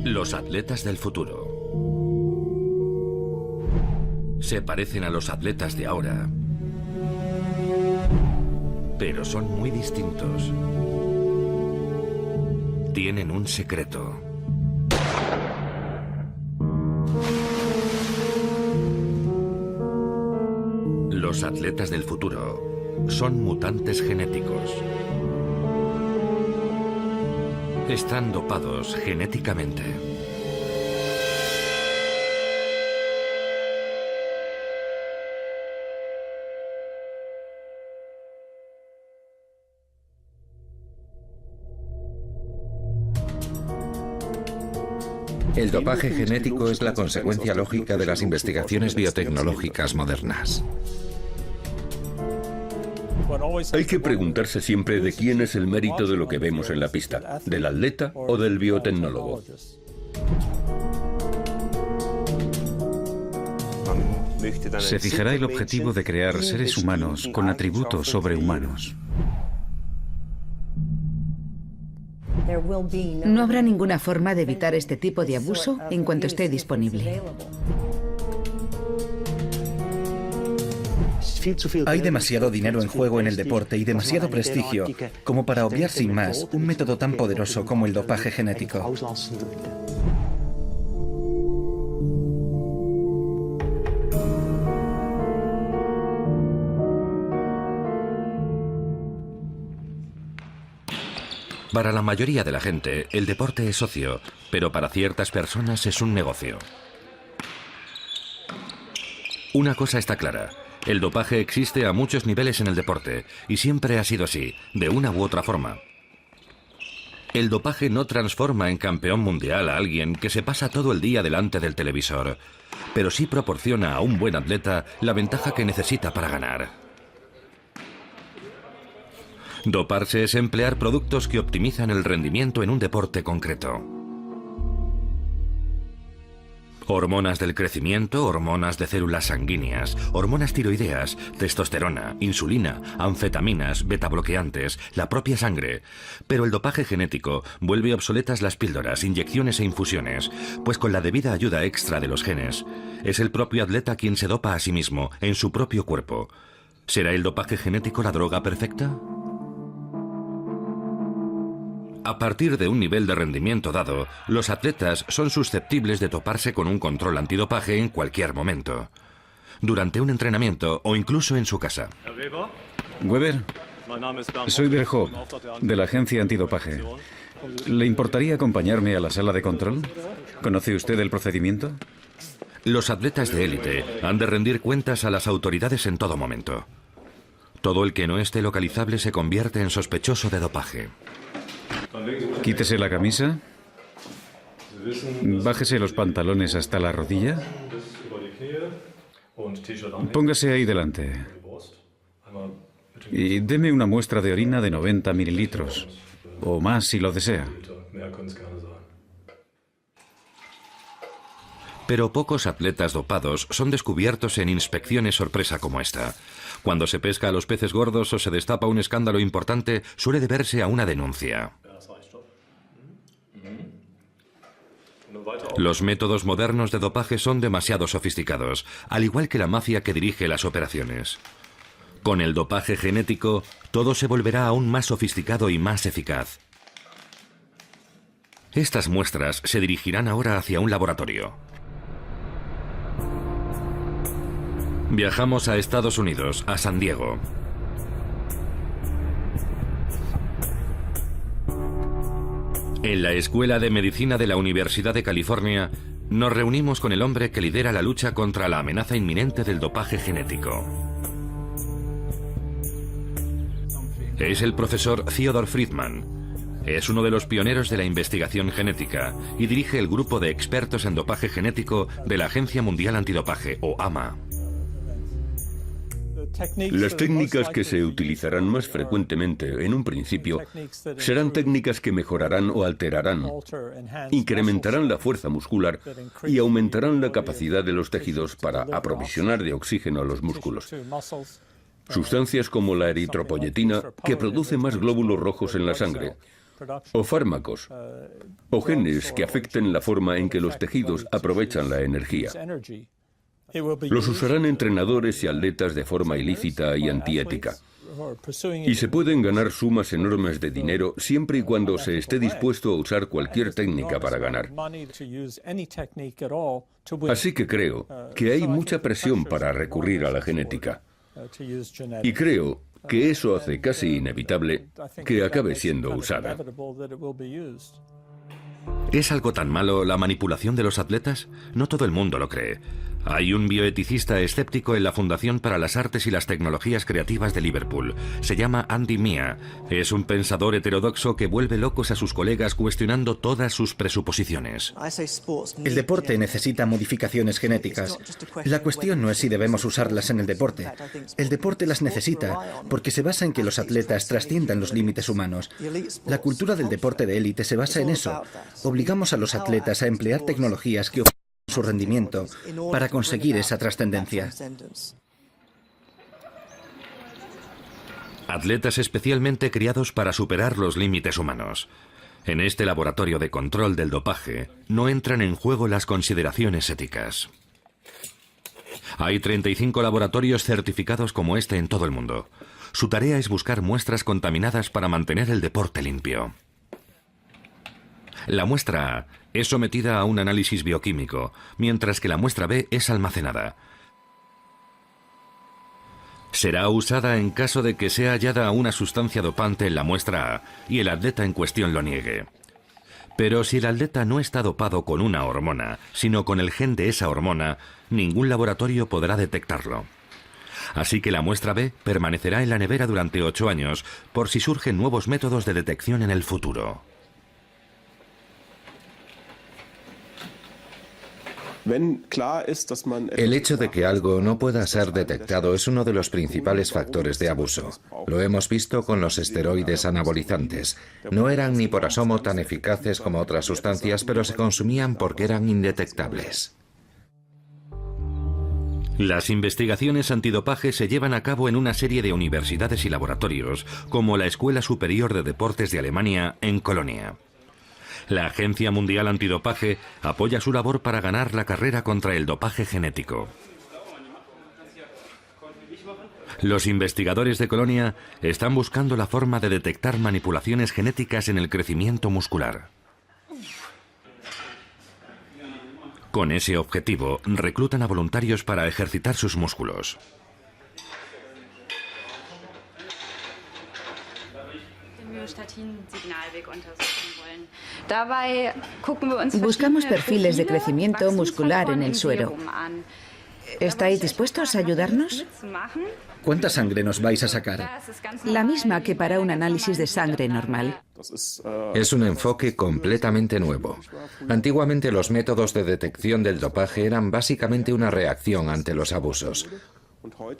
Los atletas del futuro. Se parecen a los atletas de ahora, pero son muy distintos. Tienen un secreto. Los atletas del futuro son mutantes genéticos. Están dopados genéticamente. El dopaje genético es la consecuencia lógica de las investigaciones biotecnológicas modernas. Hay que preguntarse siempre de quién es el mérito de lo que vemos en la pista, del atleta o del biotecnólogo. Se fijará el objetivo de crear seres humanos con atributos sobrehumanos. No habrá ninguna forma de evitar este tipo de abuso en cuanto esté disponible. Hay demasiado dinero en juego en el deporte y demasiado prestigio como para obviar sin más un método tan poderoso como el dopaje genético. Para la mayoría de la gente, el deporte es ocio, pero para ciertas personas es un negocio. Una cosa está clara. El dopaje existe a muchos niveles en el deporte, y siempre ha sido así, de una u otra forma. El dopaje no transforma en campeón mundial a alguien que se pasa todo el día delante del televisor, pero sí proporciona a un buen atleta la ventaja que necesita para ganar. Doparse es emplear productos que optimizan el rendimiento en un deporte concreto. Hormonas del crecimiento, hormonas de células sanguíneas, hormonas tiroideas, testosterona, insulina, anfetaminas, betabloqueantes, la propia sangre. Pero el dopaje genético vuelve obsoletas las píldoras, inyecciones e infusiones, pues con la debida ayuda extra de los genes, es el propio atleta quien se dopa a sí mismo, en su propio cuerpo. ¿Será el dopaje genético la droga perfecta? A partir de un nivel de rendimiento dado, los atletas son susceptibles de toparse con un control antidopaje en cualquier momento, durante un entrenamiento o incluso en su casa. Weber, soy Berhoff, de la agencia antidopaje. ¿Le importaría acompañarme a la sala de control? ¿Conoce usted el procedimiento? Los atletas de élite han de rendir cuentas a las autoridades en todo momento. Todo el que no esté localizable se convierte en sospechoso de dopaje. Quítese la camisa. Bájese los pantalones hasta la rodilla. Póngase ahí delante. Y deme una muestra de orina de 90 mililitros. O más si lo desea. Pero pocos atletas dopados son descubiertos en inspecciones sorpresa como esta. Cuando se pesca a los peces gordos o se destapa un escándalo importante, suele deberse a una denuncia. Los métodos modernos de dopaje son demasiado sofisticados, al igual que la mafia que dirige las operaciones. Con el dopaje genético, todo se volverá aún más sofisticado y más eficaz. Estas muestras se dirigirán ahora hacia un laboratorio. Viajamos a Estados Unidos, a San Diego. En la Escuela de Medicina de la Universidad de California, nos reunimos con el hombre que lidera la lucha contra la amenaza inminente del dopaje genético. Es el profesor Theodore Friedman. Es uno de los pioneros de la investigación genética y dirige el grupo de expertos en dopaje genético de la Agencia Mundial Antidopaje, o AMA. Las técnicas que se utilizarán más frecuentemente en un principio serán técnicas que mejorarán o alterarán, incrementarán la fuerza muscular y aumentarán la capacidad de los tejidos para aprovisionar de oxígeno a los músculos. Sustancias como la eritropoyetina, que produce más glóbulos rojos en la sangre, o fármacos, o genes que afecten la forma en que los tejidos aprovechan la energía. Los usarán entrenadores y atletas de forma ilícita y antiética. Y se pueden ganar sumas enormes de dinero siempre y cuando se esté dispuesto a usar cualquier técnica para ganar. Así que creo que hay mucha presión para recurrir a la genética. Y creo que eso hace casi inevitable que acabe siendo usada. ¿Es algo tan malo la manipulación de los atletas? No todo el mundo lo cree. Hay un bioeticista escéptico en la Fundación para las Artes y las Tecnologías Creativas de Liverpool. Se llama Andy Mia. Es un pensador heterodoxo que vuelve locos a sus colegas cuestionando todas sus presuposiciones. El deporte necesita modificaciones genéticas. La cuestión no es si debemos usarlas en el deporte. El deporte las necesita porque se basa en que los atletas trasciendan los límites humanos. La cultura del deporte de élite se basa en eso. Obligamos a los atletas a emplear tecnologías que su rendimiento para conseguir esa trascendencia. Atletas especialmente criados para superar los límites humanos. En este laboratorio de control del dopaje no entran en juego las consideraciones éticas. Hay 35 laboratorios certificados como este en todo el mundo. Su tarea es buscar muestras contaminadas para mantener el deporte limpio. La muestra A es sometida a un análisis bioquímico, mientras que la muestra B es almacenada. Será usada en caso de que sea hallada una sustancia dopante en la muestra A y el atleta en cuestión lo niegue. Pero si el atleta no está dopado con una hormona, sino con el gen de esa hormona, ningún laboratorio podrá detectarlo. Así que la muestra B permanecerá en la nevera durante 8 años, por si surgen nuevos métodos de detección en el futuro. El hecho de que algo no pueda ser detectado es uno de los principales factores de abuso. Lo hemos visto con los esteroides anabolizantes. No eran ni por asomo tan eficaces como otras sustancias, pero se consumían porque eran indetectables. Las investigaciones antidopaje se llevan a cabo en una serie de universidades y laboratorios, como la Escuela Superior de Deportes de Alemania en Colonia. La Agencia Mundial Antidopaje apoya su labor para ganar la carrera contra el dopaje genético. Los investigadores de Colonia están buscando la forma de detectar manipulaciones genéticas en el crecimiento muscular. Con ese objetivo, reclutan a voluntarios para ejercitar sus músculos. Buscamos perfiles de crecimiento muscular en el suero. ¿Estáis dispuestos a ayudarnos? ¿Cuánta sangre nos vais a sacar? La misma que para un análisis de sangre normal. Es un enfoque completamente nuevo. Antiguamente los métodos de detección del dopaje eran básicamente una reacción ante los abusos.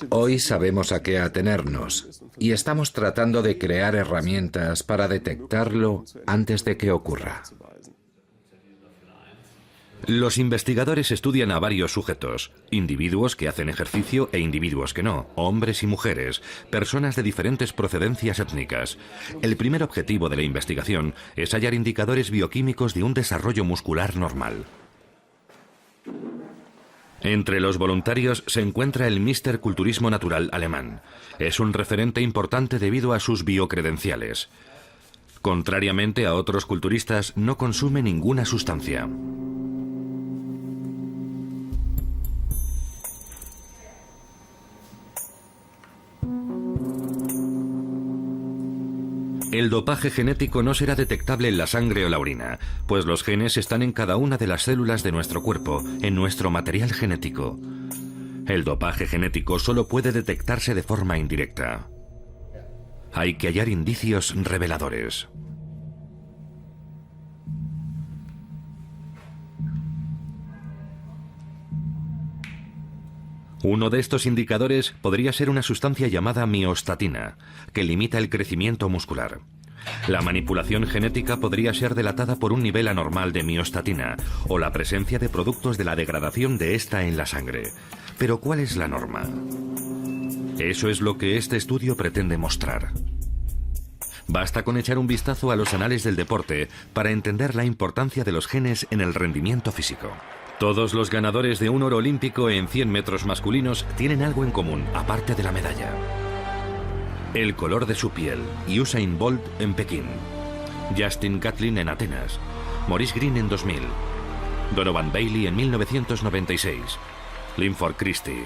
Hoy sabemos a qué atenernos y estamos tratando de crear herramientas para detectarlo antes de que ocurra. Los investigadores estudian a varios sujetos, individuos que hacen ejercicio e individuos que no, hombres y mujeres, personas de diferentes procedencias étnicas. El primer objetivo de la investigación es hallar indicadores bioquímicos de un desarrollo muscular normal. Entre los voluntarios se encuentra el Mr. Culturismo Natural alemán. Es un referente importante debido a sus biocredenciales. Contrariamente a otros culturistas, no consume ninguna sustancia. El dopaje genético no será detectable en la sangre o la orina, pues los genes están en cada una de las células de nuestro cuerpo, en nuestro material genético. El dopaje genético solo puede detectarse de forma indirecta. Hay que hallar indicios reveladores. Uno de estos indicadores podría ser una sustancia llamada miostatina, que limita el crecimiento muscular. La manipulación genética podría ser delatada por un nivel anormal de miostatina o la presencia de productos de la degradación de esta en la sangre. Pero ¿cuál es la norma? Eso es lo que este estudio pretende mostrar. Basta con echar un vistazo a los anales del deporte para entender la importancia de los genes en el rendimiento físico. Todos los ganadores de un oro olímpico en 100 metros masculinos tienen algo en común, aparte de la medalla. El color de su piel. Usain Bolt en Pekín, Justin Gatlin en Atenas, Maurice Greene en 2000, Donovan Bailey en 1996, Linford Christie,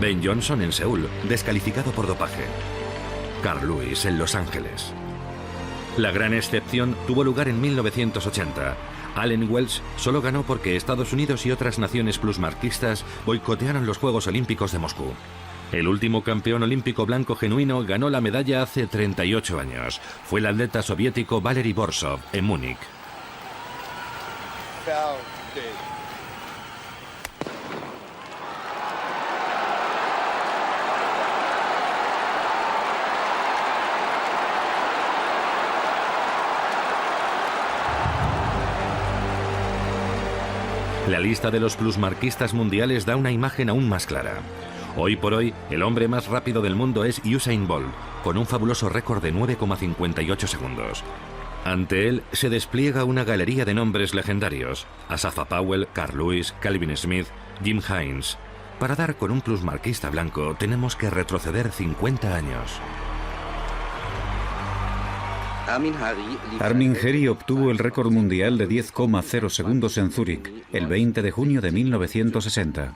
Ben Johnson en Seúl, descalificado por dopaje, Carl Lewis en Los Ángeles. La gran excepción tuvo lugar en 1980. Allen Wells solo ganó porque Estados Unidos y otras naciones plusmarquistas boicotearon los Juegos Olímpicos de Moscú. El último campeón olímpico blanco genuino ganó la medalla hace 38 años. Fue el atleta soviético Valery Borsov en Múnich. La lista de los plusmarquistas mundiales da una imagen aún más clara. Hoy por hoy, el hombre más rápido del mundo es Usain Bolt, con un fabuloso récord de 9,58 segundos. Ante él se despliega una galería de nombres legendarios: Asafa Powell, Carl Lewis, Calvin Smith, Jim Hines. Para dar con un plusmarquista blanco tenemos que retroceder 50 años. Armin Geri obtuvo el récord mundial de 10,0 segundos en Zúrich, el 20 de junio de 1960.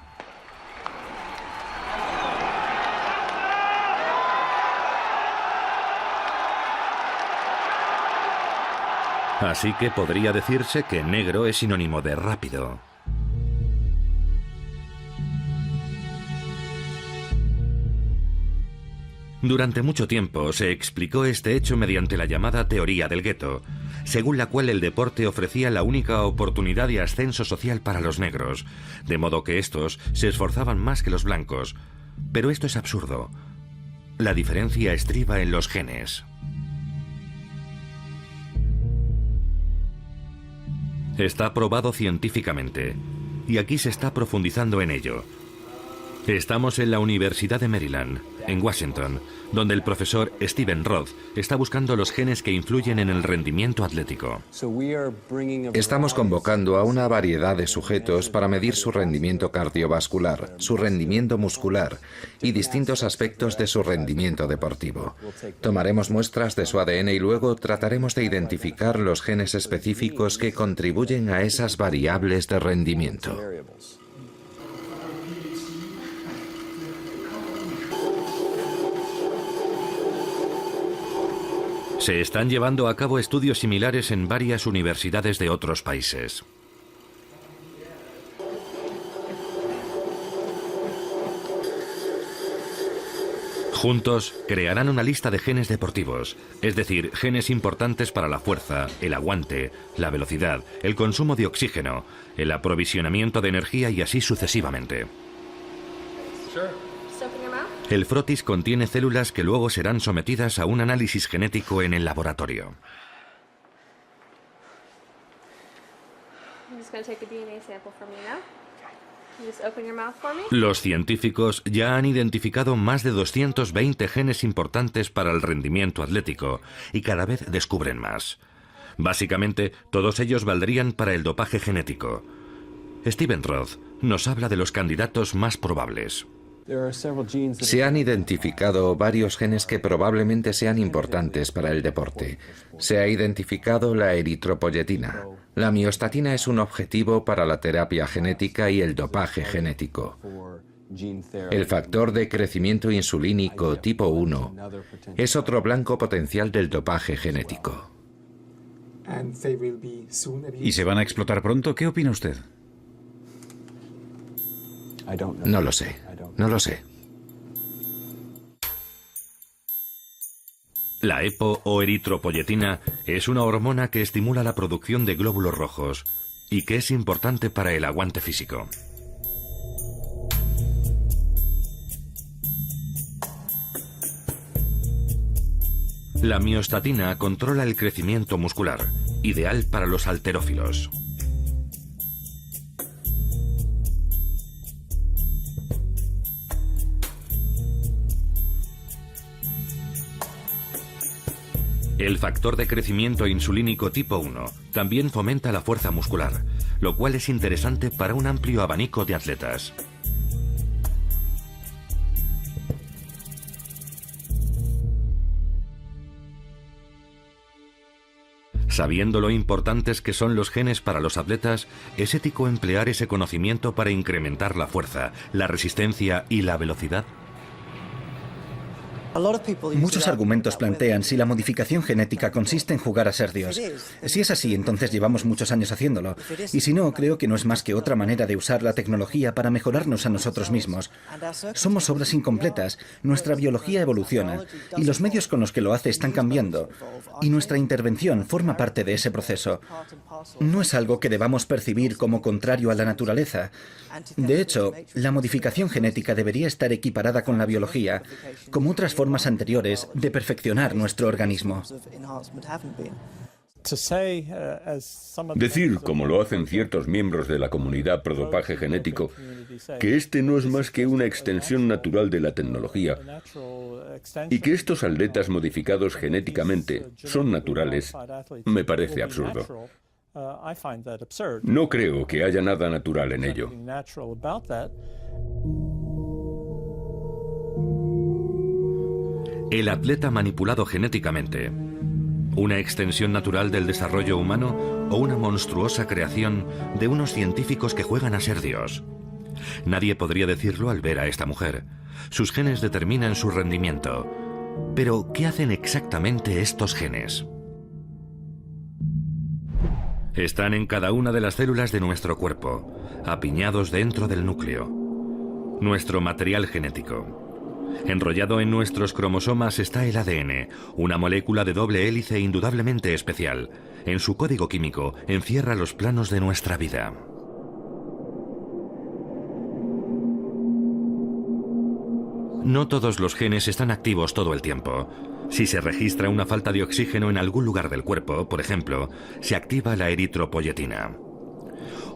Así que podría decirse que negro es sinónimo de rápido. Durante mucho tiempo se explicó este hecho mediante la llamada teoría del gueto, según la cual el deporte ofrecía la única oportunidad de ascenso social para los negros, de modo que estos se esforzaban más que los blancos. Pero esto es absurdo. La diferencia estriba en los genes. Está probado científicamente, y aquí se está profundizando en ello. Estamos en la Universidad de Maryland, en Washington, donde el profesor Stephen Roth está buscando los genes que influyen en el rendimiento atlético. Estamos convocando a una variedad de sujetos para medir su rendimiento cardiovascular, su rendimiento muscular y distintos aspectos de su rendimiento deportivo. Tomaremos muestras de su ADN y luego trataremos de identificar los genes específicos que contribuyen a esas variables de rendimiento. Se están llevando a cabo estudios similares en varias universidades de otros países. Juntos crearán una lista de genes deportivos, es decir, genes importantes para la fuerza, el aguante, la velocidad, el consumo de oxígeno, el aprovisionamiento de energía y así sucesivamente. El frotis contiene células que luego serán sometidas a un análisis genético en el laboratorio. Los científicos ya han identificado más de 220 genes importantes para el rendimiento atlético y cada vez descubren más. Básicamente, todos ellos valdrían para el dopaje genético. Stephen Roth nos habla de los candidatos más probables. Se han identificado varios genes que probablemente sean importantes para el deporte. Se ha identificado la eritropoyetina. La miostatina es un objetivo para la terapia genética y el dopaje genético. El factor de crecimiento insulínico tipo 1 es otro blanco potencial del dopaje genético. ¿Y se van a explotar pronto? ¿Qué opina usted? No lo sé. No lo sé. La EPO o eritropoyetina es una hormona que estimula la producción de glóbulos rojos y que es importante para el aguante físico. La miostatina controla el crecimiento muscular, ideal para los halterófilos. El factor de crecimiento insulínico tipo 1 también fomenta la fuerza muscular, lo cual es interesante para un amplio abanico de atletas. Sabiendo lo importantes que son los genes para los atletas, ¿es ético emplear ese conocimiento para incrementar la fuerza, la resistencia y la velocidad? Muchos argumentos plantean si la modificación genética consiste en jugar a ser Dios. Si es así, entonces llevamos muchos años haciéndolo. Y si no, creo que no es más que otra manera de usar la tecnología para mejorarnos a nosotros mismos. Somos obras incompletas, nuestra biología evoluciona, y los medios con los que lo hace están cambiando. Y nuestra intervención forma parte de ese proceso. No es algo que debamos percibir como contrario a la naturaleza. De hecho, la modificación genética debería estar equiparada con la biología, como otras formas anteriores de perfeccionar nuestro organismo. Decir, como lo hacen ciertos miembros de la comunidad pro dopaje genético, que este no es más que una extensión natural de la tecnología y que estos atletas modificados genéticamente son naturales, me parece absurdo. No creo que haya nada natural en ello. El atleta manipulado genéticamente, ¿una extensión natural del desarrollo humano o una monstruosa creación de unos científicos que juegan a ser Dios? Nadie podría decirlo al ver a esta mujer. Sus genes determinan su rendimiento. Pero, ¿qué hacen exactamente estos genes? Están en cada una de las células de nuestro cuerpo, apiñados dentro del núcleo. Nuestro material genético. Enrollado en nuestros cromosomas está el ADN, una molécula de doble hélice indudablemente especial. En su código químico encierra los planos de nuestra vida. No todos los genes están activos todo el tiempo. Si se registra una falta de oxígeno en algún lugar del cuerpo, por ejemplo, se activa la eritropoyetina.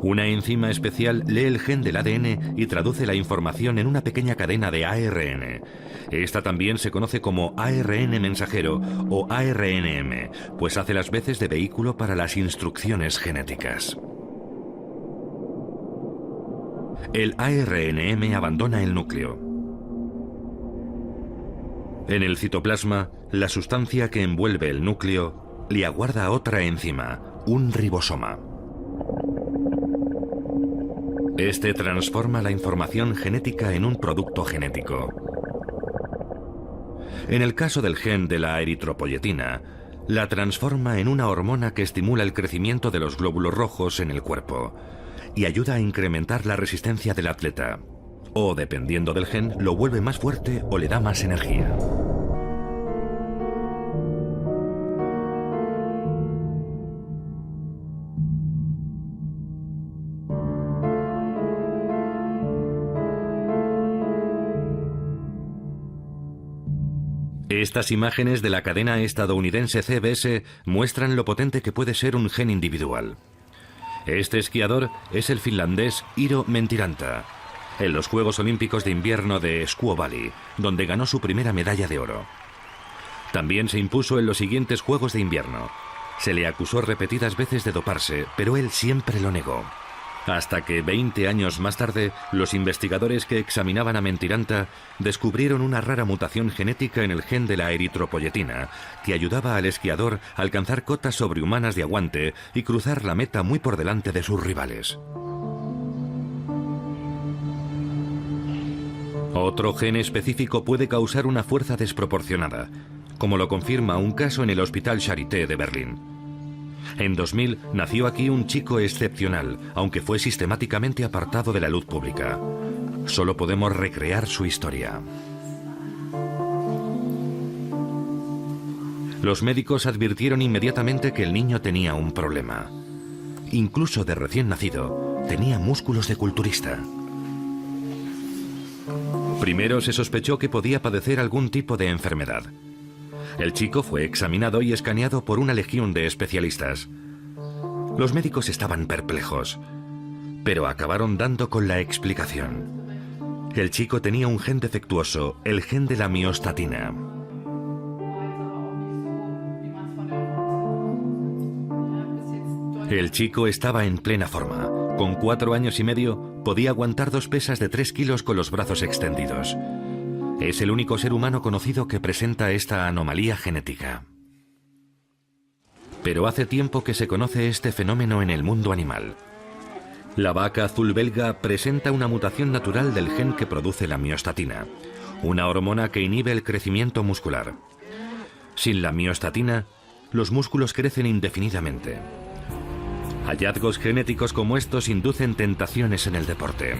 Una enzima especial lee el gen del ADN y traduce la información en una pequeña cadena de ARN. Esta también se conoce como ARN mensajero o ARNM, pues hace las veces de vehículo para las instrucciones genéticas. El ARNM abandona el núcleo. En el citoplasma, la sustancia que envuelve el núcleo le aguarda otra enzima, un ribosoma. Este transforma la información genética en un producto genético. En el caso del gen de la eritropoyetina, la transforma en una hormona que estimula el crecimiento de los glóbulos rojos en el cuerpo y ayuda a incrementar la resistencia del atleta. O, dependiendo del gen, lo vuelve más fuerte o le da más energía. Estas imágenes de la cadena estadounidense CBS muestran lo potente que puede ser un gen individual. Este esquiador es el finlandés Iiro Mentiranta, en los Juegos Olímpicos de Invierno de Squaw Valley, donde ganó su primera medalla de oro. También se impuso en los siguientes Juegos de Invierno. Se le acusó repetidas veces de doparse, pero él siempre lo negó. Hasta que 20 años más tarde, los investigadores que examinaban a Mentiranta descubrieron una rara mutación genética en el gen de la eritropoyetina, que ayudaba al esquiador a alcanzar cotas sobrehumanas de aguante y cruzar la meta muy por delante de sus rivales. Otro gen específico puede causar una fuerza desproporcionada, como lo confirma un caso en el Hospital Charité de Berlín. En 2000 nació aquí un chico excepcional, aunque fue sistemáticamente apartado de la luz pública. Solo podemos recrear su historia. Los médicos advirtieron inmediatamente que el niño tenía un problema. Incluso de recién nacido, tenía músculos de culturista. Primero se sospechó que podía padecer algún tipo de enfermedad. El chico fue examinado y escaneado por una legión de especialistas. Los médicos estaban perplejos, pero acabaron dando con la explicación. El chico tenía un gen defectuoso, el gen de la miostatina. El chico estaba en plena forma. Con 4 años y medio podía aguantar 2 pesas de 3 kilos con los brazos extendidos. Es el único ser humano conocido que presenta esta anomalía genética. Pero hace tiempo que se conoce este fenómeno en el mundo animal. La vaca azul belga presenta una mutación natural del gen que produce la miostatina, una hormona que inhibe el crecimiento muscular. Sin la miostatina, los músculos crecen indefinidamente. Hallazgos genéticos como estos inducen tentaciones en el deporte.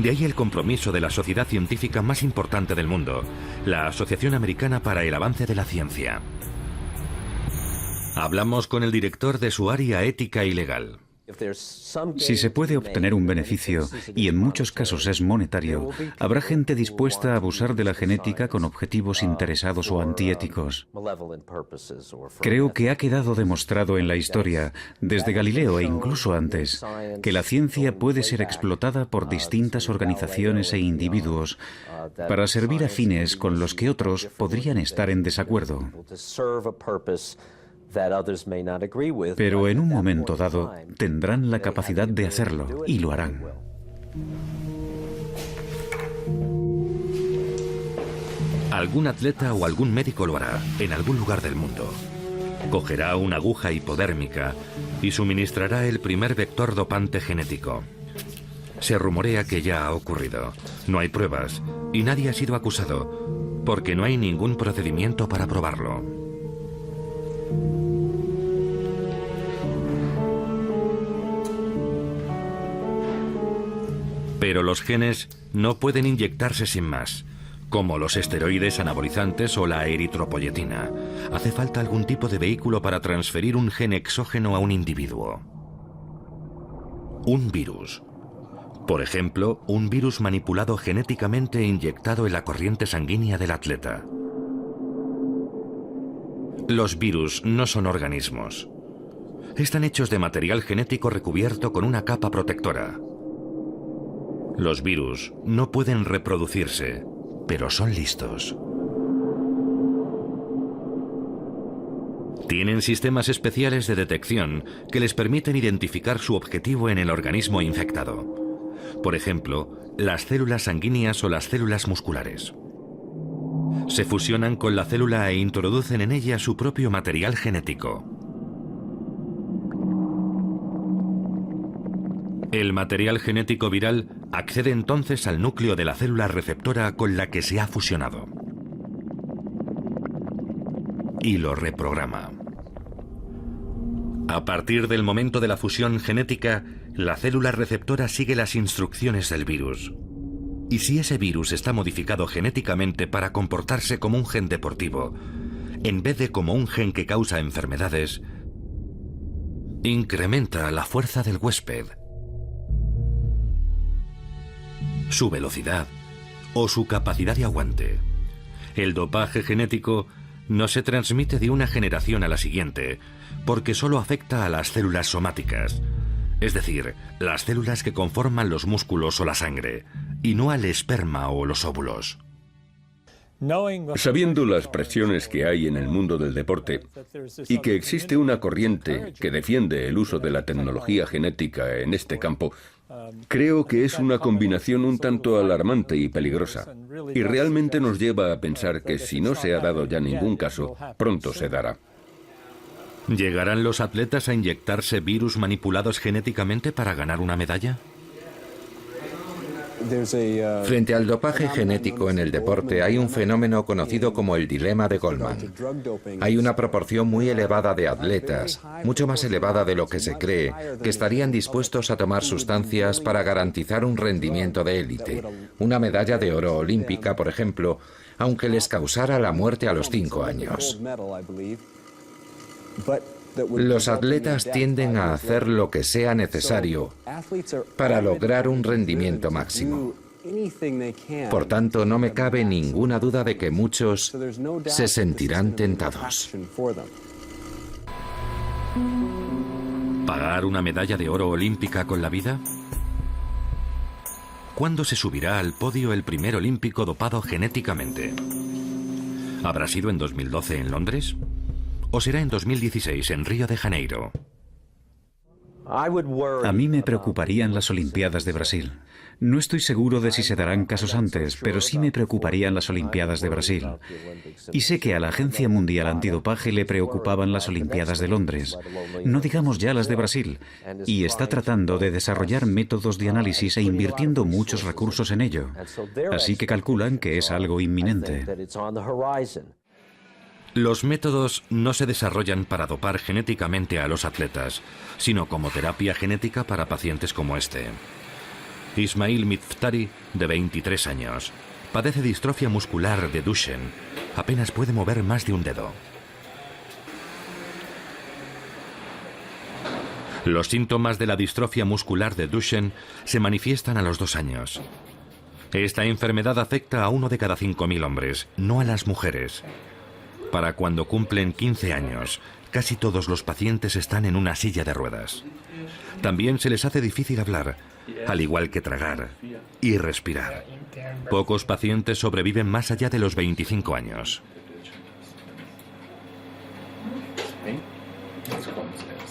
De ahí el compromiso de la sociedad científica más importante del mundo, la Asociación Americana para el Avance de la Ciencia. Hablamos con el director de su área ética y legal. Si se puede obtener un beneficio, y en muchos casos es monetario, habrá gente dispuesta a abusar de la genética con objetivos interesados o antiéticos. Creo que ha quedado demostrado en la historia, desde Galileo e incluso antes, que la ciencia puede ser explotada por distintas organizaciones e individuos para servir a fines con los que otros podrían estar en desacuerdo. Pero en un momento dado tendrán la capacidad de hacerlo y lo harán. Algún atleta o algún médico lo hará en algún lugar del mundo. Cogerá una aguja hipodérmica y suministrará el primer vector dopante genético. Se rumorea que ya ha ocurrido. No hay pruebas y nadie ha sido acusado porque no hay ningún procedimiento para probarlo. Pero los genes no pueden inyectarse sin más, como los esteroides anabolizantes o la eritropoyetina. Hace falta algún tipo de vehículo para transferir un gen exógeno a un individuo. Un virus. Por ejemplo, un virus manipulado genéticamente e inyectado en la corriente sanguínea del atleta. Los virus no son organismos. Están hechos de material genético recubierto con una capa protectora. Los virus no pueden reproducirse, pero son listos. Tienen sistemas especiales de detección que les permiten identificar su objetivo en el organismo infectado. Por ejemplo, las células sanguíneas o las células musculares. Se fusionan con la célula e introducen en ella su propio material genético. El material genético viral accede entonces al núcleo de la célula receptora con la que se ha fusionado y lo reprograma. A partir del momento de la fusión genética, la célula receptora sigue las instrucciones del virus. Y si ese virus está modificado genéticamente para comportarse como un gen deportivo, en vez de como un gen que causa enfermedades, incrementa la fuerza del huésped, su velocidad o su capacidad de aguante. El dopaje genético no se transmite de una generación a la siguiente, porque solo afecta a las células somáticas, es decir, las células que conforman los músculos o la sangre, y no al esperma o los óvulos. Sabiendo las presiones que hay en el mundo del deporte y que existe una corriente que defiende el uso de la tecnología genética en este campo, creo que es una combinación un tanto alarmante y peligrosa, y realmente nos lleva a pensar que si no se ha dado ya ningún caso, pronto se dará. ¿Llegarán los atletas a inyectarse virus manipulados genéticamente para ganar una medalla? Frente al dopaje genético en el deporte hay un fenómeno conocido como el dilema de Goldman. Hay una proporción muy elevada de atletas, mucho más elevada de lo que se cree, que estarían dispuestos a tomar sustancias para garantizar un rendimiento de élite. Una medalla de oro olímpica, por ejemplo, aunque les causara la muerte a los 5 años. Los atletas tienden a hacer lo que sea necesario para lograr un rendimiento máximo. Por tanto, no me cabe ninguna duda de que muchos se sentirán tentados. ¿Pagar una medalla de oro olímpica con la vida? ¿Cuándo se subirá al podio el primer olímpico dopado genéticamente? ¿Habrá sido en 2012 en Londres? ¿O será en 2016 en Río de Janeiro? A mí me preocuparían las Olimpiadas de Brasil. No estoy seguro de si se darán casos antes, pero sí me preocuparían las Olimpiadas de Brasil. Y sé que a la Agencia Mundial Antidopaje le preocupaban las Olimpiadas de Londres, no digamos ya las de Brasil, y está tratando de desarrollar métodos de análisis e invirtiendo muchos recursos en ello. Así que calculan que es algo inminente. Los métodos no se desarrollan para dopar genéticamente a los atletas, sino como terapia genética para pacientes como este. Ismail Miftari, de 23 años, padece distrofia muscular de Duchenne. Apenas puede mover más de un dedo. Los síntomas de la distrofia muscular de Duchenne se manifiestan a los 2 años. Esta enfermedad afecta a 1 de cada 5.000 hombres, no a las mujeres. Para cuando cumplen 15 años, casi todos los pacientes están en una silla de ruedas. También se les hace difícil hablar, al igual que tragar y respirar. Pocos pacientes sobreviven más allá de los 25 años.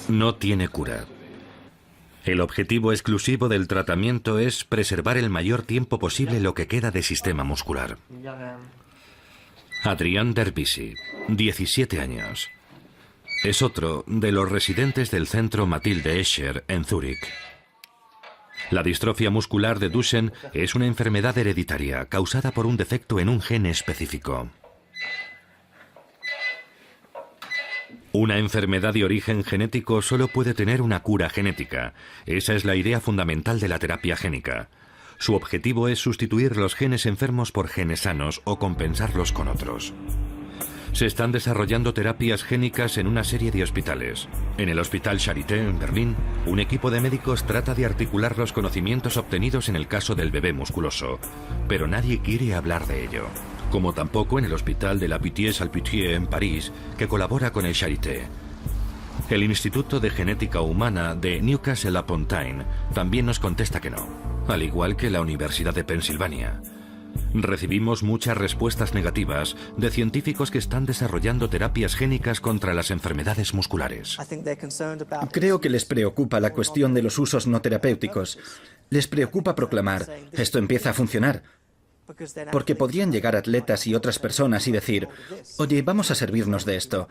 No tiene cura. El objetivo exclusivo del tratamiento es preservar el mayor tiempo posible lo que queda de sistema muscular. Adrián Derbisi, 17 años. Es otro de los residentes del centro Mathilde Escher en Zúrich. La distrofia muscular de Duchenne es una enfermedad hereditaria causada por un defecto en un gen específico. Una enfermedad de origen genético solo puede tener una cura genética. Esa es la idea fundamental de la terapia génica. Su objetivo es sustituir los genes enfermos por genes sanos o compensarlos con otros. Se están desarrollando terapias génicas en una serie de hospitales. En el Hospital Charité, en Berlín, un equipo de médicos trata de articular los conocimientos obtenidos en el caso del bebé musculoso, pero nadie quiere hablar de ello. Como tampoco en el Hospital de la Pitié-Salpêtrière en París, que colabora con el Charité. El Instituto de Genética Humana de Newcastle-upon-Tyne también nos contesta que no, al igual que la Universidad de Pensilvania. Recibimos muchas respuestas negativas de científicos que están desarrollando terapias génicas contra las enfermedades musculares. Creo que les preocupa la cuestión de los usos no terapéuticos. Les preocupa proclamar, esto empieza a funcionar. Porque podrían llegar atletas y otras personas y decir, oye, vamos a servirnos de esto.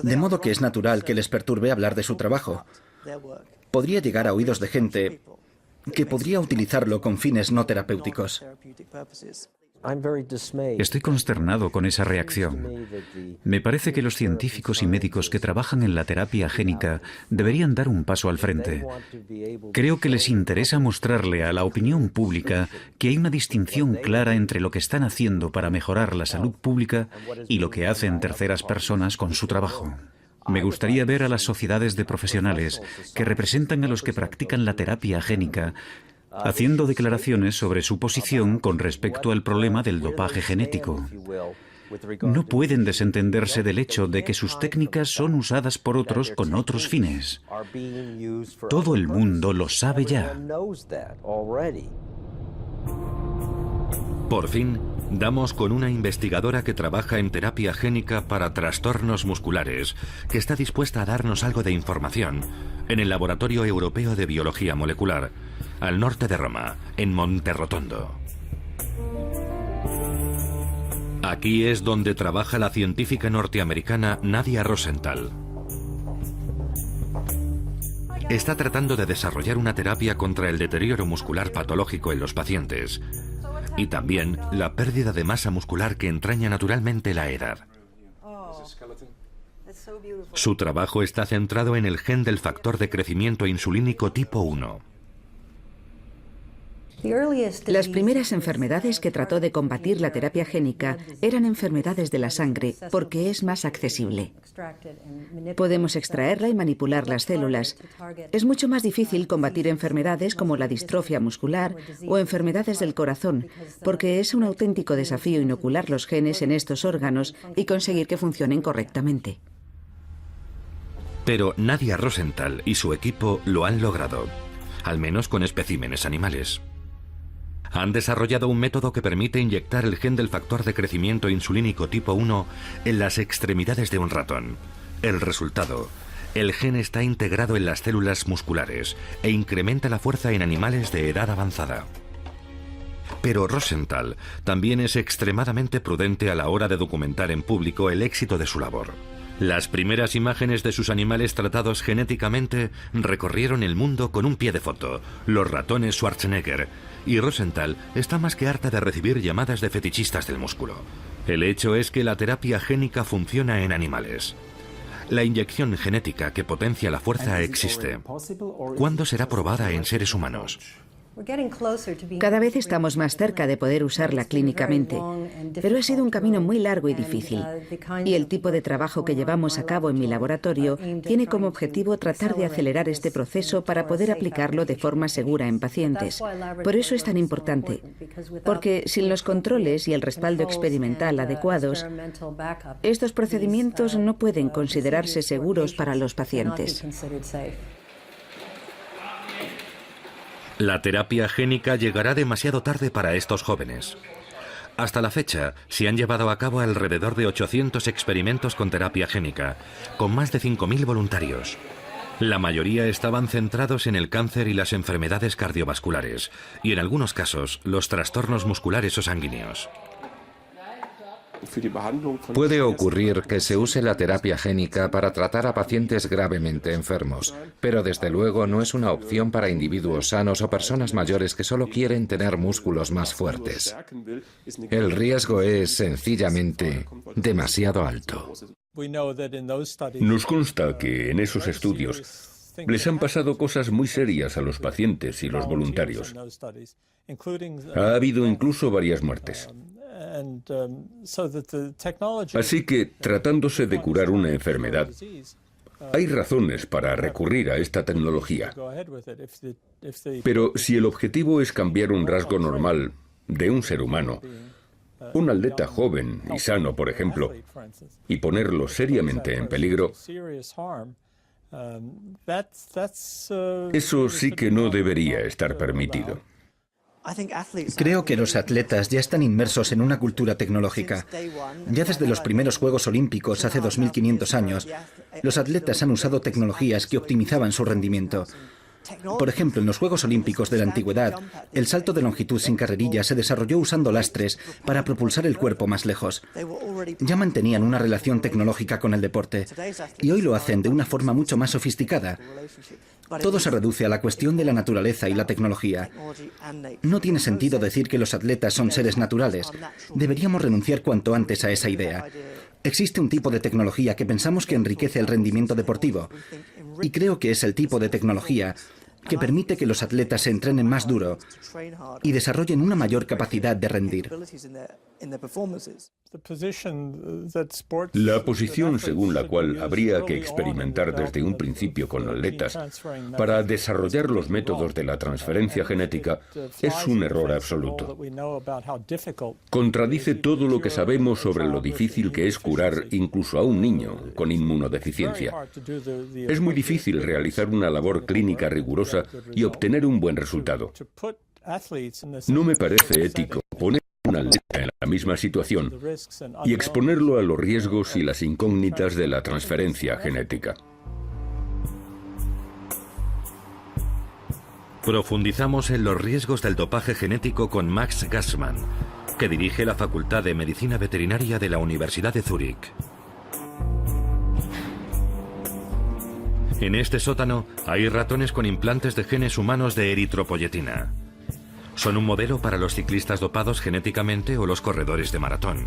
De modo que es natural que les perturbe hablar de su trabajo. Podría llegar a oídos de gente que podría utilizarlo con fines no terapéuticos. Estoy consternado con esa reacción. Me parece que los científicos y médicos que trabajan en la terapia génica deberían dar un paso al frente. Creo que les interesa mostrarle a la opinión pública que hay una distinción clara entre lo que están haciendo para mejorar la salud pública y lo que hacen terceras personas con su trabajo. Me gustaría ver a las sociedades de profesionales que representan a los que practican la terapia génica haciendo declaraciones sobre su posición con respecto al problema del dopaje genético. No pueden desentenderse del hecho de que sus técnicas son usadas por otros con otros fines. Todo el mundo lo sabe ya. Por fin, damos con una investigadora que trabaja en terapia génica para trastornos musculares, que está dispuesta a darnos algo de información en el Laboratorio Europeo de Biología Molecular, al norte de Roma, en Monterrotondo. Aquí es donde trabaja la científica norteamericana Nadia Rosenthal. Está tratando de desarrollar una terapia contra el deterioro muscular patológico en los pacientes y también la pérdida de masa muscular que entraña naturalmente la edad. Su trabajo está centrado en el gen del factor de crecimiento insulínico tipo 1. Las primeras enfermedades que trató de combatir la terapia génica eran enfermedades de la sangre, porque es más accesible. Podemos extraerla y manipular las células. Es mucho más difícil combatir enfermedades como la distrofia muscular o enfermedades del corazón, porque es un auténtico desafío inocular los genes en estos órganos y conseguir que funcionen correctamente. Pero Nadia Rosenthal y su equipo lo han logrado, al menos con especímenes animales. Han desarrollado un método que permite inyectar el gen del factor de crecimiento insulínico tipo 1 en las extremidades de un ratón. El resultado El gen está integrado en las células musculares e incrementa la fuerza en animales de edad avanzada. Pero Rosenthal también es extremadamente prudente a la hora de documentar en público el éxito de su labor. Las primeras imágenes de sus animales tratados genéticamente recorrieron el mundo con un pie de foto, los ratones Schwarzenegger, y Rosenthal está más que harta de recibir llamadas de fetichistas del músculo. El hecho es que la terapia génica funciona en animales. La inyección genética que potencia la fuerza existe. ¿Cuándo será probada en seres humanos? Cada vez estamos más cerca de poder usarla clínicamente, pero ha sido un camino muy largo y difícil. Y el tipo de trabajo que llevamos a cabo en mi laboratorio tiene como objetivo tratar de acelerar este proceso para poder aplicarlo de forma segura en pacientes. Por eso es tan importante, porque sin los controles y el respaldo experimental adecuados, estos procedimientos no pueden considerarse seguros para los pacientes. La terapia génica llegará demasiado tarde para estos jóvenes. Hasta la fecha, se han llevado a cabo alrededor de 800 experimentos con terapia génica, con más de 5.000 voluntarios. La mayoría estaban centrados en el cáncer y las enfermedades cardiovasculares, y en algunos casos, los trastornos musculares o sanguíneos. Puede ocurrir que se use la terapia génica para tratar a pacientes gravemente enfermos, pero desde luego no es una opción para individuos sanos o personas mayores que solo quieren tener músculos más fuertes. El riesgo es sencillamente demasiado alto. Nos consta que en esos estudios les han pasado cosas muy serias a los pacientes y los voluntarios. Ha habido incluso varias muertes. Así que, tratándose de curar una enfermedad, hay razones para recurrir a esta tecnología. Pero si el objetivo es cambiar un rasgo normal de un ser humano, un atleta joven y sano, por ejemplo, y ponerlo seriamente en peligro, eso sí que no debería estar permitido. Creo que los atletas ya están inmersos en una cultura tecnológica. Ya desde los primeros Juegos Olímpicos, hace 2500 años, los atletas han usado tecnologías que optimizaban su rendimiento. Por ejemplo, en los Juegos Olímpicos de la Antigüedad, el salto de longitud sin carrerilla se desarrolló usando lastres para propulsar el cuerpo más lejos. Ya mantenían una relación tecnológica con el deporte, y hoy lo hacen de una forma mucho más sofisticada. Todo se reduce a la cuestión de la naturaleza y la tecnología. No tiene sentido decir que los atletas son seres naturales. Deberíamos renunciar cuanto antes a esa idea. Existe un tipo de tecnología que pensamos que enriquece el rendimiento deportivo, y creo que es el tipo de tecnología que permite que los atletas se entrenen más duro y desarrollen una mayor capacidad de rendir. La posición según la cual habría que experimentar desde un principio con atletas para desarrollar los métodos de la transferencia genética es un error absoluto. Contradice todo lo que sabemos sobre lo difícil que es curar incluso a un niño con inmunodeficiencia. Es muy difícil realizar una labor clínica rigurosa y obtener un buen resultado. No me parece ético poner a un atleta en la misma situación y exponerlo a los riesgos y las incógnitas de la transferencia genética. Profundizamos en los riesgos del dopaje genético con Max Gassmann, que dirige la Facultad de Medicina Veterinaria de la Universidad de Zúrich. En este sótano hay ratones con implantes de genes humanos de eritropoyetina. Son un modelo para los ciclistas dopados genéticamente o los corredores de maratón.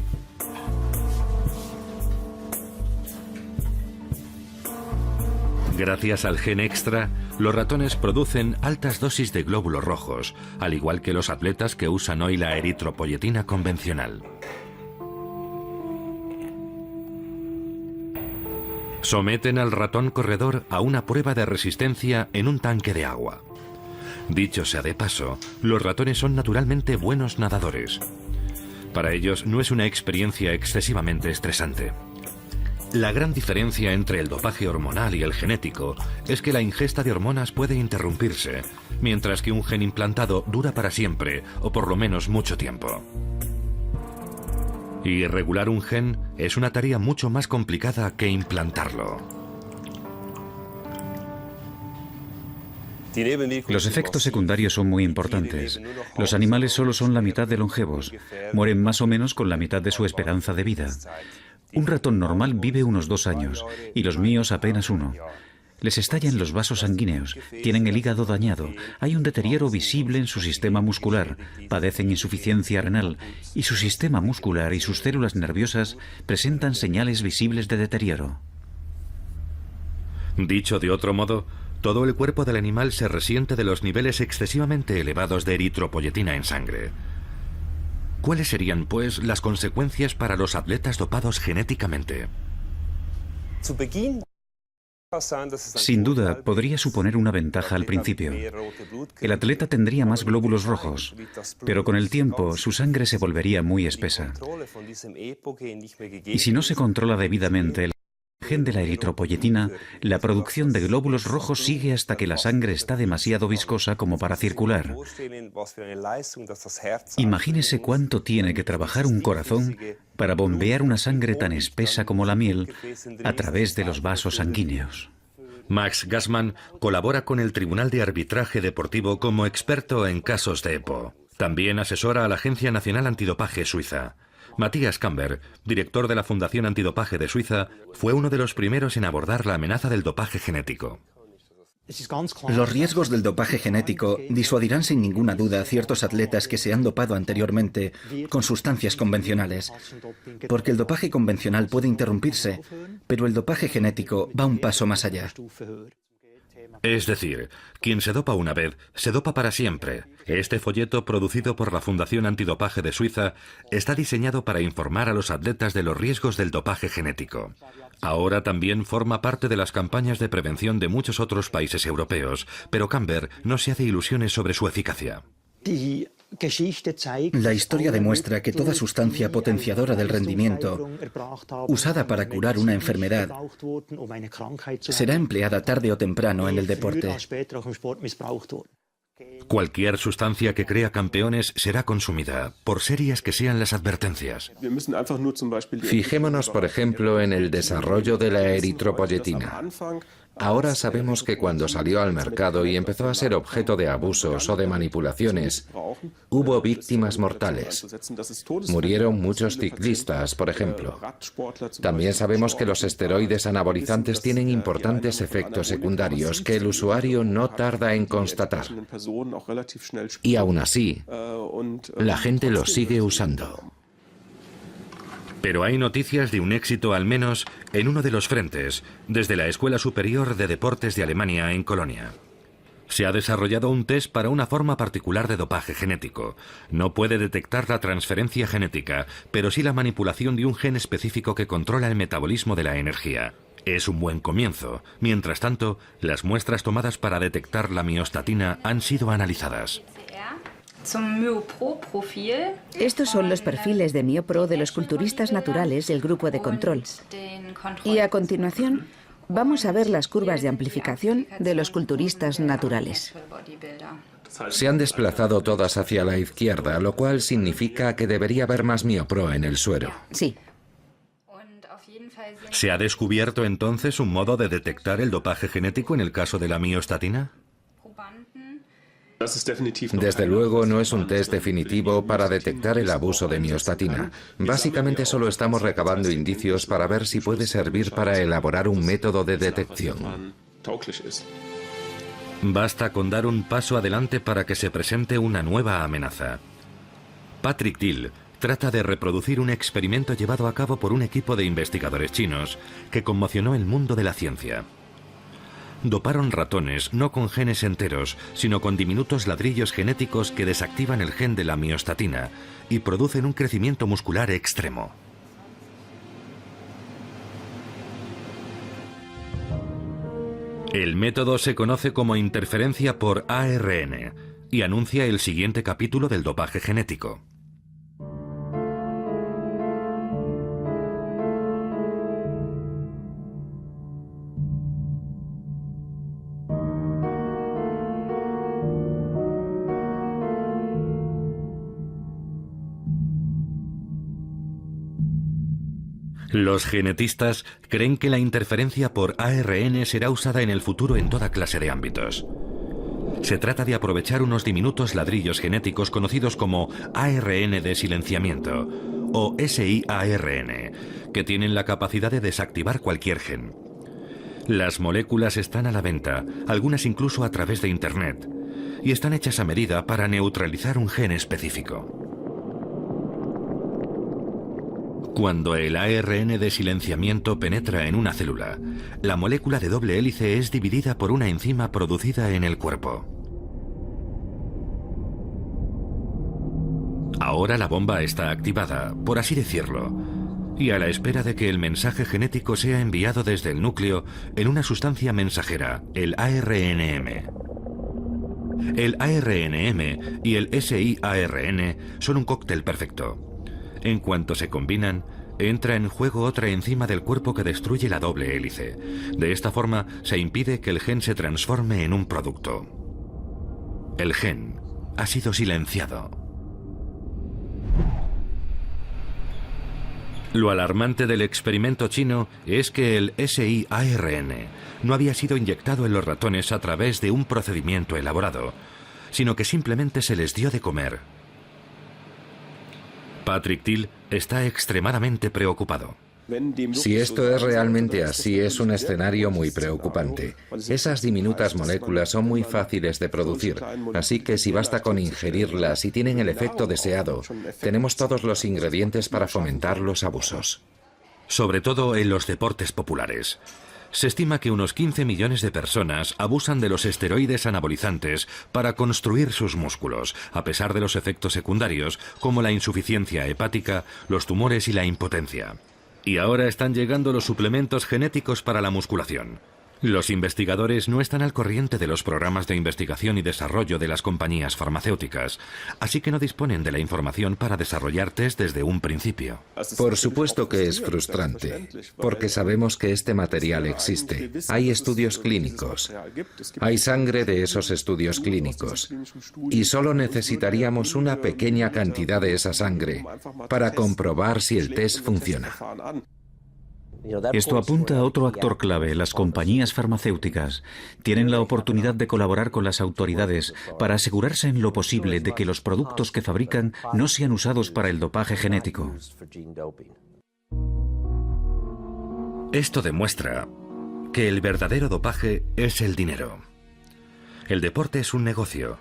Gracias al gen extra, los ratones producen altas dosis de glóbulos rojos, al igual que los atletas que usan hoy la eritropoyetina convencional. Someten al ratón corredor a una prueba de resistencia en un tanque de agua. Dicho sea de paso, los ratones son naturalmente buenos nadadores. Para ellos no es una experiencia excesivamente estresante. La gran diferencia entre el dopaje hormonal y el genético es que la ingesta de hormonas puede interrumpirse, mientras que un gen implantado dura para siempre, o por lo menos mucho tiempo. Y regular un gen es una tarea mucho más complicada que implantarlo. Los efectos secundarios son muy importantes. Los animales solo son la mitad de longevos. Mueren más o menos con la mitad de su esperanza de vida. Un ratón normal vive unos 2 años y los míos apenas 1. Les estallan los vasos sanguíneos, tienen el hígado dañado, hay un deterioro visible en su sistema muscular, padecen insuficiencia renal y su sistema muscular y sus células nerviosas presentan señales visibles de deterioro. Dicho de otro modo, todo el cuerpo del animal se resiente de los niveles excesivamente elevados de eritropoyetina en sangre. ¿Cuáles serían, pues, las consecuencias para los atletas dopados genéticamente? Sin duda, podría suponer una ventaja al principio. El atleta tendría más glóbulos rojos, pero con el tiempo su sangre se volvería muy espesa. Y si no se controla debidamente el gen de la eritropoyetina, la producción de glóbulos rojos sigue hasta que la sangre está demasiado viscosa como para circular. Imagínese cuánto tiene que trabajar un corazón para bombear una sangre tan espesa como la miel a través de los vasos sanguíneos. Max Gassmann colabora con el Tribunal de Arbitraje Deportivo como experto en casos de EPO. También asesora a la Agencia Nacional Antidopaje Suiza. Matthias Kamber, director de la Fundación Antidopaje de Suiza, fue uno de los primeros en abordar la amenaza del dopaje genético. Los riesgos del dopaje genético disuadirán sin ninguna duda a ciertos atletas que se han dopado anteriormente con sustancias convencionales, porque el dopaje convencional puede interrumpirse, pero el dopaje genético va un paso más allá. Es decir, quien se dopa una vez, se dopa para siempre. Este folleto, producido por la Fundación Antidopaje de Suiza, está diseñado para informar a los atletas de los riesgos del dopaje genético. Ahora también forma parte de las campañas de prevención de muchos otros países europeos, pero Kamber no se hace ilusiones sobre su eficacia. La historia demuestra que toda sustancia potenciadora del rendimiento, usada para curar una enfermedad, será empleada tarde o temprano en el deporte. Cualquier sustancia que crea campeones será consumida, por serias que sean las advertencias. Fijémonos, por ejemplo, en el desarrollo de la eritropoyetina. Ahora sabemos que cuando salió al mercado y empezó a ser objeto de abusos o de manipulaciones, hubo víctimas mortales. Murieron muchos ciclistas, por ejemplo. También sabemos que los esteroides anabolizantes tienen importantes efectos secundarios que el usuario no tarda en constatar. Y aún así, la gente los sigue usando. Pero hay noticias de un éxito al menos en uno de los frentes, desde la Escuela Superior de Deportes de Alemania en Colonia. Se ha desarrollado un test para una forma particular de dopaje genético. No puede detectar la transferencia genética, pero sí la manipulación de un gen específico que controla el metabolismo de la energía. Es un buen comienzo. Mientras tanto, las muestras tomadas para detectar la miostatina han sido analizadas. Estos son los perfiles de MioPro de los culturistas naturales del grupo de control. Y a continuación, vamos a ver las curvas de amplificación de los culturistas naturales. Se han desplazado todas hacia la izquierda, lo cual significa que debería haber más MioPro en el suero. Sí. ¿Se ha descubierto entonces un modo de detectar el dopaje genético en el caso de la miostatina? Desde luego no es un test definitivo para detectar el abuso de miostatina. Básicamente solo estamos recabando indicios para ver si puede servir para elaborar un método de detección. Basta con dar un paso adelante para que se presente una nueva amenaza. Patrick Dill trata de reproducir un experimento llevado a cabo por un equipo de investigadores chinos que conmocionó el mundo de la ciencia. Doparon ratones no con genes enteros, sino con diminutos ladrillos genéticos que desactivan el gen de la miostatina y producen un crecimiento muscular extremo. El método se conoce como interferencia por ARN y anuncia el siguiente capítulo del dopaje genético. Los genetistas creen que la interferencia por ARN será usada en el futuro en toda clase de ámbitos. Se trata de aprovechar unos diminutos ladrillos genéticos conocidos como ARN de silenciamiento, o SIARN, que tienen la capacidad de desactivar cualquier gen. Las moléculas están a la venta, algunas incluso a través de Internet, y están hechas a medida para neutralizar un gen específico. Cuando el ARN de silenciamiento penetra en una célula, la molécula de doble hélice es dividida por una enzima producida en el cuerpo. Ahora la bomba está activada, por así decirlo, y a la espera de que el mensaje genético sea enviado desde el núcleo en una sustancia mensajera, el ARNM. El ARNM y el SIARN son un cóctel perfecto. En cuanto se combinan, entra en juego otra enzima del cuerpo que destruye la doble hélice. De esta forma, se impide que el gen se transforme en un producto. El gen ha sido silenciado. Lo alarmante del experimento chino es que el SIARN no había sido inyectado en los ratones a través de un procedimiento elaborado, sino que simplemente se les dio de comer. Patrick Thiel está extremadamente preocupado. Si esto es realmente así, es un escenario muy preocupante. Esas diminutas moléculas son muy fáciles de producir, así que si basta con ingerirlas y tienen el efecto deseado, tenemos todos los ingredientes para fomentar los abusos. Sobre todo en los deportes populares. Se estima que unos 15 millones de personas abusan de los esteroides anabolizantes para construir sus músculos, a pesar de los efectos secundarios como la insuficiencia hepática, los tumores y la impotencia. Y ahora están llegando los suplementos genéticos para la musculación. Los investigadores no están al corriente de los programas de investigación y desarrollo de las compañías farmacéuticas, así que no disponen de la información para desarrollar test desde un principio. Por supuesto que es frustrante, porque sabemos que este material existe. Hay estudios clínicos. Hay sangre de esos estudios clínicos. Y solo necesitaríamos una pequeña cantidad de esa sangre para comprobar si el test funciona. Esto apunta a otro actor clave. Las compañías farmacéuticas tienen la oportunidad de colaborar con las autoridades para asegurarse en lo posible de que los productos que fabrican no sean usados para el dopaje genético. Esto demuestra que el verdadero dopaje es el dinero. El deporte es un negocio,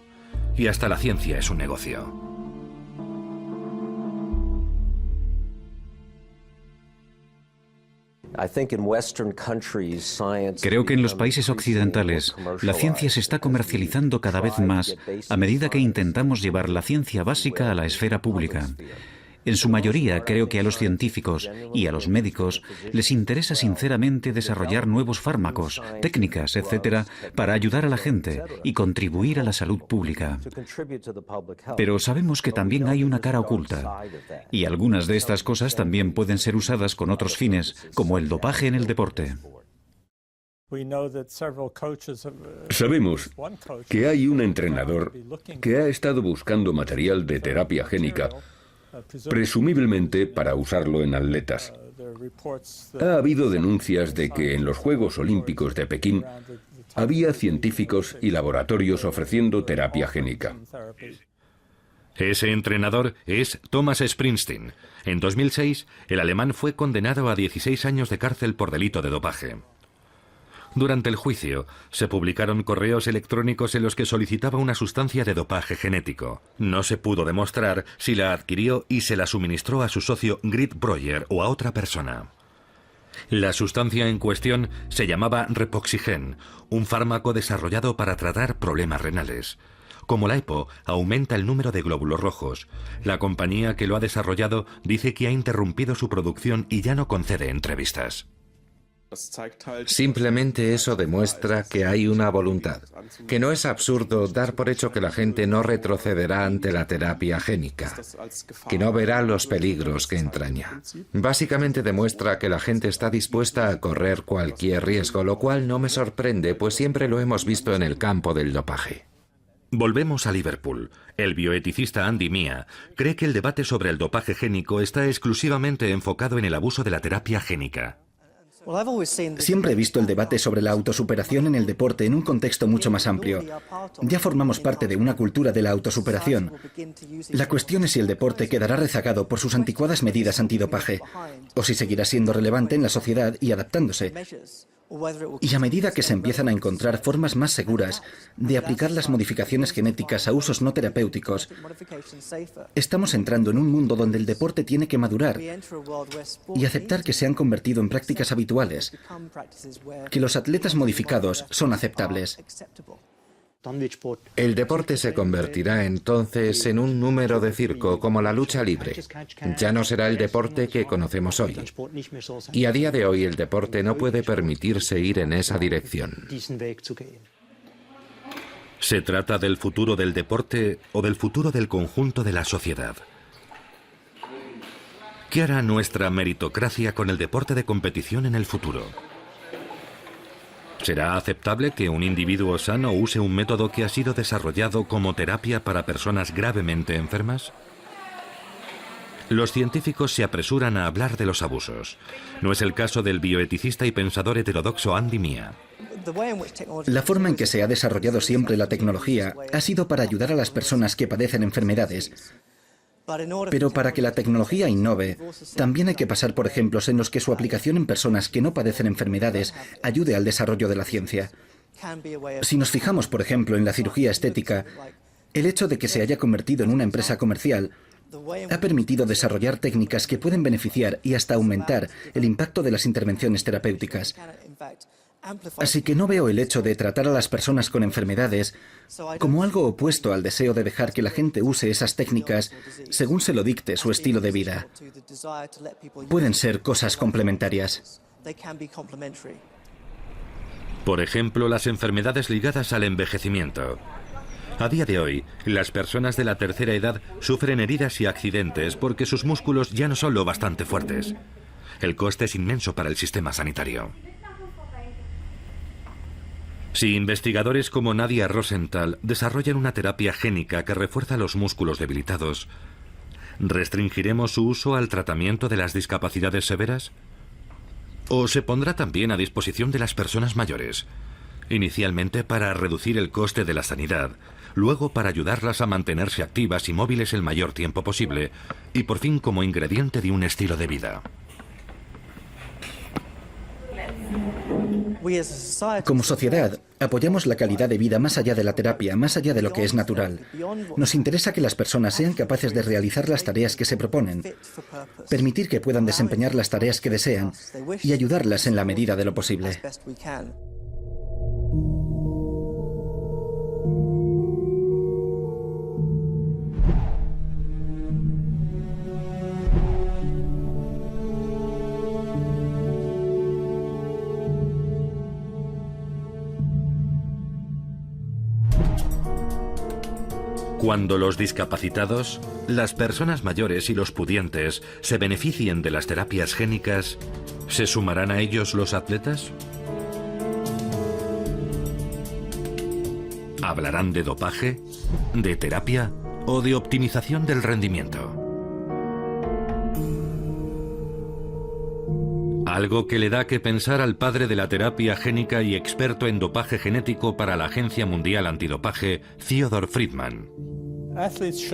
y hasta la ciencia es un negocio. Creo que en los países occidentales la ciencia se está comercializando cada vez más a medida que intentamos llevar la ciencia básica a la esfera pública. En su mayoría, creo que a los científicos y a los médicos les interesa sinceramente desarrollar nuevos fármacos, técnicas, etc., para ayudar a la gente y contribuir a la salud pública. Pero sabemos que también hay una cara oculta, y algunas de estas cosas también pueden ser usadas con otros fines, como el dopaje en el deporte. Sabemos que hay un entrenador que ha estado buscando material de terapia génica, presumiblemente para usarlo en atletas. Ha habido denuncias de que en los Juegos Olímpicos de Pekín había científicos y laboratorios ofreciendo terapia génica. Ese entrenador es Thomas Springsteen. En 2006, el alemán fue condenado a 16 años de cárcel por delito de dopaje. Durante el juicio, se publicaron correos electrónicos en los que solicitaba una sustancia de dopaje genético. No se pudo demostrar si la adquirió y se la suministró a su socio Grit Breuer o a otra persona. La sustancia en cuestión se llamaba Repoxigen, un fármaco desarrollado para tratar problemas renales. Como la EPO aumenta el número de glóbulos rojos, la compañía que lo ha desarrollado dice que ha interrumpido su producción y ya no concede entrevistas. Simplemente eso demuestra que hay una voluntad, que no es absurdo dar por hecho que la gente no retrocederá ante la terapia génica, que no verá los peligros que entraña. Básicamente demuestra que la gente está dispuesta a correr cualquier riesgo, lo cual no me sorprende, pues siempre lo hemos visto en el campo del dopaje. Volvemos a Liverpool. El bioeticista Andy Mia cree que el debate sobre el dopaje génico está exclusivamente enfocado en el abuso de la terapia génica. Siempre he visto el debate sobre la autosuperación en el deporte en un contexto mucho más amplio. Ya formamos parte de una cultura de la autosuperación. La cuestión es si el deporte quedará rezagado por sus anticuadas medidas antidopaje, o si seguirá siendo relevante en la sociedad y adaptándose. Y a medida que se empiezan a encontrar formas más seguras de aplicar las modificaciones genéticas a usos no terapéuticos, estamos entrando en un mundo donde el deporte tiene que madurar y aceptar que se han convertido en prácticas habituales, que los atletas modificados son aceptables. El deporte se convertirá entonces en un número de circo, como la lucha libre. Ya no será el deporte que conocemos hoy. Y a día de hoy el deporte no puede permitirse ir en esa dirección. ¿Se trata del futuro del deporte o del futuro del conjunto de la sociedad? ¿Qué hará nuestra meritocracia con el deporte de competición en el futuro? ¿Será aceptable que un individuo sano use un método que ha sido desarrollado como terapia para personas gravemente enfermas? Los científicos se apresuran a hablar de los abusos. No es el caso del bioeticista y pensador heterodoxo Andy Mia. La forma en que se ha desarrollado siempre la tecnología ha sido para ayudar a las personas que padecen enfermedades. Pero para que la tecnología innove, también hay que pasar por ejemplos en los que su aplicación en personas que no padecen enfermedades ayude al desarrollo de la ciencia. Si nos fijamos, por ejemplo, en la cirugía estética, el hecho de que se haya convertido en una empresa comercial ha permitido desarrollar técnicas que pueden beneficiar y hasta aumentar el impacto de las intervenciones terapéuticas. Así que no veo el hecho de tratar a las personas con enfermedades como algo opuesto al deseo de dejar que la gente use esas técnicas según se lo dicte su estilo de vida. Pueden ser cosas complementarias. Por ejemplo, las enfermedades ligadas al envejecimiento. A día de hoy, las personas de la tercera edad sufren heridas y accidentes porque sus músculos ya no son lo bastante fuertes. El coste es inmenso para el sistema sanitario. Si investigadores como Nadia Rosenthal desarrollan una terapia génica que refuerza los músculos debilitados, ¿restringiremos su uso al tratamiento de las discapacidades severas? ¿O se pondrá también a disposición de las personas mayores? Inicialmente para reducir el coste de la sanidad, luego para ayudarlas a mantenerse activas y móviles el mayor tiempo posible, y por fin como ingrediente de un estilo de vida. Como sociedad, apoyamos la calidad de vida más allá de la terapia, más allá de lo que es natural. Nos interesa que las personas sean capaces de realizar las tareas que se proponen, permitir que puedan desempeñar las tareas que desean y ayudarlas en la medida de lo posible. Cuando los discapacitados, las personas mayores y los pudientes se beneficien de las terapias génicas, ¿se sumarán a ellos los atletas? ¿Hablarán de dopaje, de terapia o de optimización del rendimiento? Algo que le da que pensar al padre de la terapia génica y experto en dopaje genético para la Agencia Mundial Antidopaje, Theodore Friedman.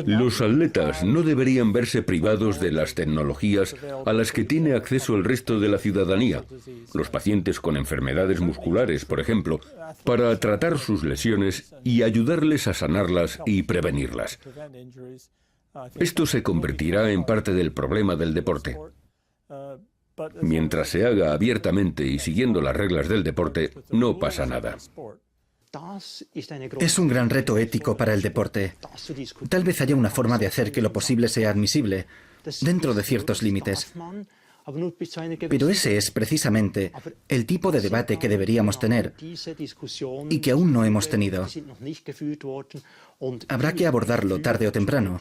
Los atletas no deberían verse privados de las tecnologías a las que tiene acceso el resto de la ciudadanía, los pacientes con enfermedades musculares, por ejemplo, para tratar sus lesiones y ayudarles a sanarlas y prevenirlas. Esto se convertirá en parte del problema del deporte. Mientras se haga abiertamente y siguiendo las reglas del deporte, no pasa nada. Es un gran reto ético para el deporte. Tal vez haya una forma de hacer que lo posible sea admisible, dentro de ciertos límites. Pero ese es precisamente el tipo de debate que deberíamos tener y que aún no hemos tenido. Habrá que abordarlo tarde o temprano,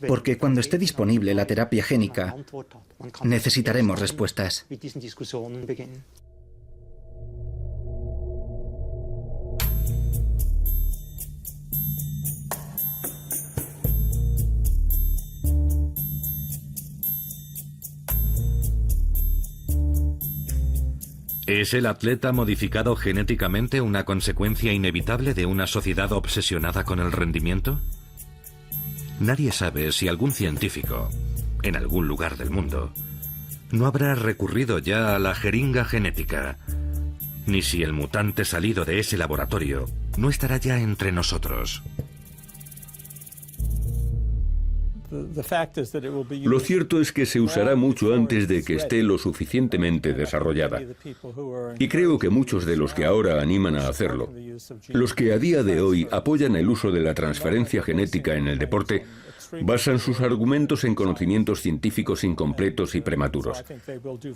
porque cuando esté disponible la terapia génica, necesitaremos respuestas. ¿Es el atleta modificado genéticamente una consecuencia inevitable de una sociedad obsesionada con el rendimiento? Nadie sabe si algún científico, en algún lugar del mundo, no habrá recurrido ya a la jeringa genética, ni si el mutante salido de ese laboratorio no estará ya entre nosotros. Lo cierto es que se usará mucho antes de que esté lo suficientemente desarrollada. Y creo que muchos de los que ahora animan a hacerlo, los que a día de hoy apoyan el uso de la transferencia genética en el deporte, basan sus argumentos en conocimientos científicos incompletos y prematuros.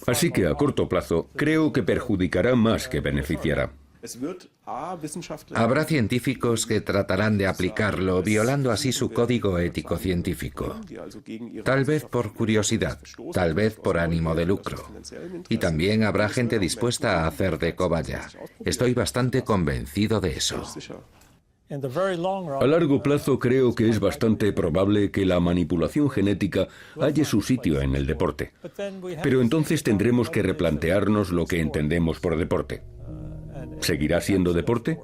Así que a corto plazo creo que perjudicará más que beneficiará. Habrá científicos que tratarán de aplicarlo, violando así su código ético científico. Tal vez por curiosidad, tal vez por ánimo de lucro. Y también habrá gente dispuesta a hacer de cobaya. Estoy bastante convencido de eso. A largo plazo creo que es bastante probable que la manipulación genética halle su sitio en el deporte. Pero entonces tendremos que replantearnos lo que entendemos por deporte. ¿Seguirá siendo deporte?